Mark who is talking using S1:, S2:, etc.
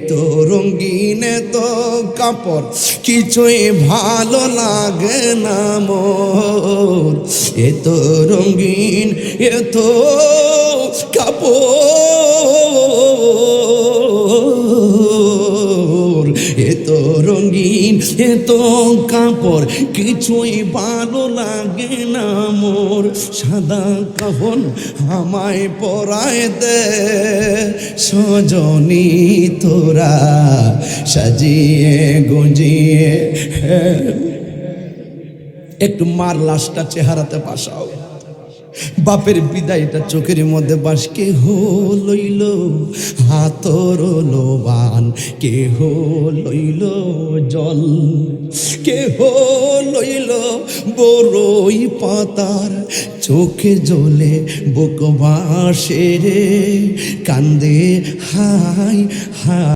S1: তো রঙিন তো কাপড় কিছুই ভালো লাগে না মোর, এত রঙিন এত কাপড়, এত রঙিন এত কাপড় কিছুই ভালো লাগে না মোর। সাদা কাফন আমায় পরায় দে সজনী তোরা, সাজিয়ে গুজিয়ে। একটু মার লাশটা চেহারাতে পাশাও, বাপের বিদায়টা চোখের মধ্যে বাস। কেহ লইল হাতর লোবান, কেহ লইল জল, কেহ লইল বড়ই পাতার, চোখে জ্বলে বুক বাসে রে কান্দে হাই হাই।